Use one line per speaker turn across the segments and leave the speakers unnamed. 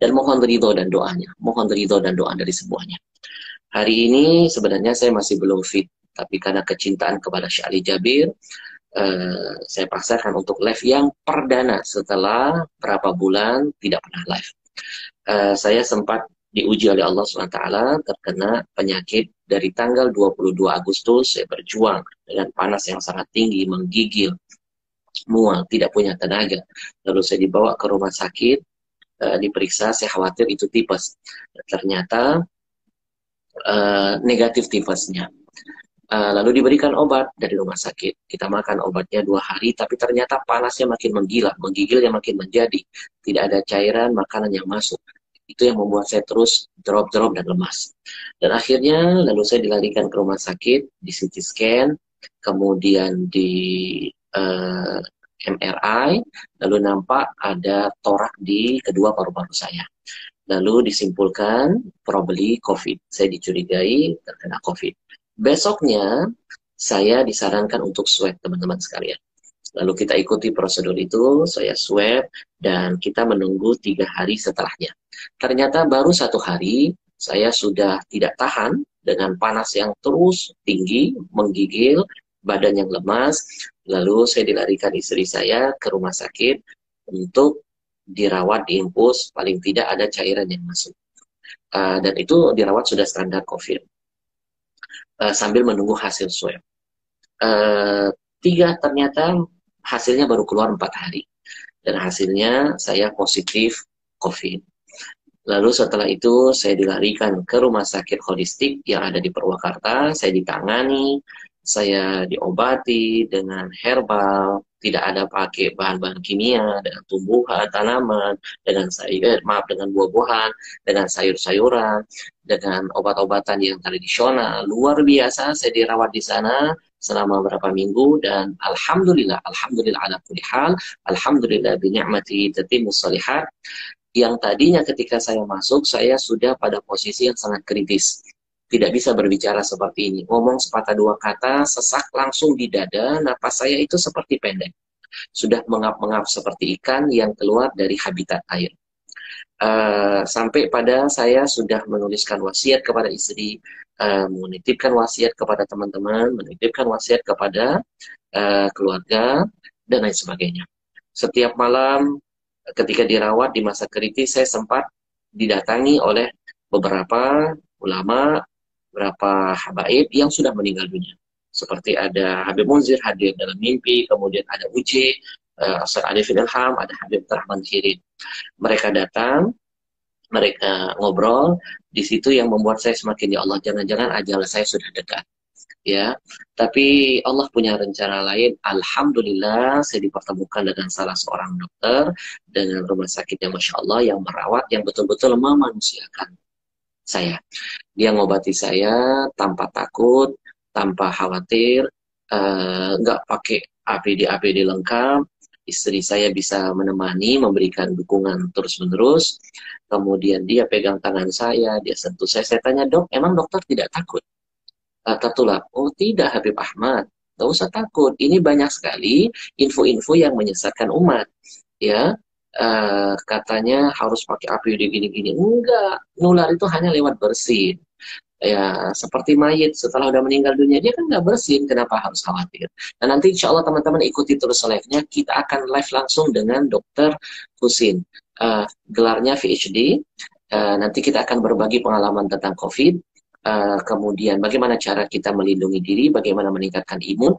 dan mohon ridho dan doanya, mohon ridho dan doa dari semuanya. Hari ini sebenarnya saya masih belum fit, tapi karena kecintaan kepada Syekh Ali Jabir, saya paksakan untuk live yang perdana setelah berapa bulan tidak pernah live. Saya sempat diuji oleh Allah SWT terkena penyakit dari tanggal 22 Agustus. Saya berjuang dengan panas yang sangat tinggi, menggigil, mual, tidak punya tenaga. Lalu saya dibawa ke rumah sakit, diperiksa, saya khawatir itu tipes. Ternyata negatif tipesnya. Lalu diberikan obat dari rumah sakit. Kita makan obatnya 2 hari, tapi ternyata panasnya makin menggila, menggigilnya makin menjadi. Tidak ada cairan makanan yang masuk. Itu yang membuat saya terus drop-drop dan lemas. Dan akhirnya lalu saya dilarikan ke rumah sakit, di CT scan, kemudian di MRI, lalu nampak ada torak di kedua paru-paru saya. Lalu disimpulkan probably COVID. Saya dicurigai terkena COVID. Besoknya saya disarankan untuk swab, teman-teman sekalian. Lalu kita ikuti prosedur itu, saya swab, dan kita menunggu 3 hari setelahnya. Ternyata baru 1 hari, saya sudah tidak tahan dengan panas yang terus tinggi, menggigil, badan yang lemas. Lalu saya dilarikan istri saya ke rumah sakit untuk dirawat, diinfus, paling tidak ada cairan yang masuk. Dan itu dirawat sudah standar COVID. Sambil menunggu hasil swab. Ternyata hasilnya baru keluar 4 hari. Dan hasilnya saya positif COVID. Lalu setelah itu saya dilarikan ke rumah sakit holistik yang ada di Purwakarta. Saya ditangani, saya diobati dengan herbal, tidak ada pakai bahan-bahan kimia, dengan tumbuhan, tanaman, dengan dengan buah-buahan, dengan sayur-sayuran, dengan obat-obatan yang tradisional. Luar biasa, saya dirawat di sana selama beberapa minggu, dan alhamdulillah ala kulli hal, alhamdulillah bi ni'mati tatimmus shalihat. Yang tadinya ketika saya masuk, saya sudah pada posisi yang sangat kritis. Tidak bisa berbicara seperti ini. Ngomong sepatah dua kata, sesak langsung di dada, napas saya itu seperti pendek. Sudah mengap-mengap seperti ikan yang keluar dari habitat air. Sampai pada saya sudah menuliskan wasiat kepada istri, menitipkan wasiat kepada teman-teman, menitipkan wasiat kepada keluarga, dan lain sebagainya. Setiap malam ketika dirawat di masa kritis, saya sempat didatangi oleh beberapa ulama, beberapa habaib yang sudah meninggal dunia. Seperti ada Habib Munzir hadir dalam mimpi, kemudian ada UJ, Ustaz Arifin Ilham, ada Habib Rahman Khirin. Mereka datang, mereka ngobrol, di situ yang membuat saya semakin, ya Allah, jangan-jangan ajal saya sudah dekat. Ya, tapi Allah punya rencana lain. Alhamdulillah saya dipertemukan dengan salah seorang dokter dengan rumah sakit yang Masya Allah, yang merawat, yang betul-betul memanusiakan saya. Dia ngobati saya tanpa takut, tanpa khawatir, nggak pakai APD lengkap. Istri saya bisa menemani, memberikan dukungan terus-menerus. Kemudian dia pegang tangan saya, dia sentuh saya tanya, dok, emang dokter tidak takut? Tertular. Oh tidak, Habib Ahmad, nggak usah takut. Ini banyak sekali info-info yang menyesatkan umat. Ya, katanya harus pakai APD gini-gini. Enggak, nular itu hanya lewat bersin. Ya, seperti mayit setelah udah meninggal dunia, dia kan nggak bersin, kenapa harus khawatir? Dan nanti insya Allah teman-teman ikuti terus live-nya, kita akan live langsung dengan Dokter Husin. Gelarnya PhD. Nanti kita akan berbagi pengalaman tentang COVID. Kemudian bagaimana cara kita melindungi diri, bagaimana meningkatkan imun,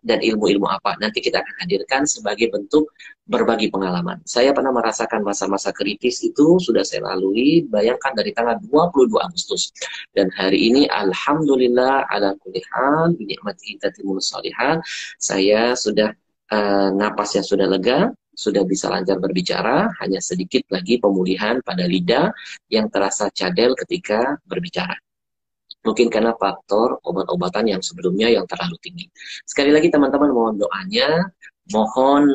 dan ilmu-ilmu apa. Nanti kita akan hadirkan sebagai bentuk berbagi pengalaman. Saya pernah merasakan masa-masa kritis itu sudah saya lalui, bayangkan dari tanggal 22 Agustus. Dan hari ini alhamdulillah ala kulli hal, bi ni'mati tatimmus shalihat, saya sudah napasnya sudah lega, sudah bisa lancar berbicara, hanya sedikit lagi pemulihan pada lidah yang terasa cadel ketika berbicara. Mungkin karena faktor obat-obatan yang sebelumnya yang terlalu tinggi. Sekali lagi teman-teman, mohon doanya, mohon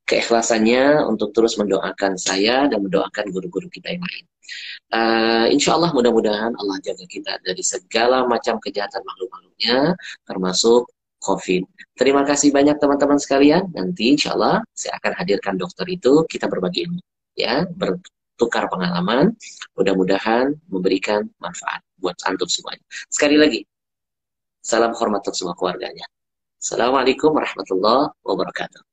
keikhlasannya untuk terus mendoakan saya dan mendoakan guru-guru kita yang lain. Insya Allah mudah-mudahan Allah jaga kita dari segala macam kejahatan makhluk-makhluknya, termasuk COVID. Terima kasih banyak teman-teman sekalian. Nanti insya Allah saya akan hadirkan dokter itu, kita berbagi ilmu. Ya, bertukar pengalaman. Mudah-mudahan memberikan manfaat buat antum semuanya. Sekali lagi, salam hormat untuk semua keluarganya. Assalamualaikum warahmatullahi wabarakatuh.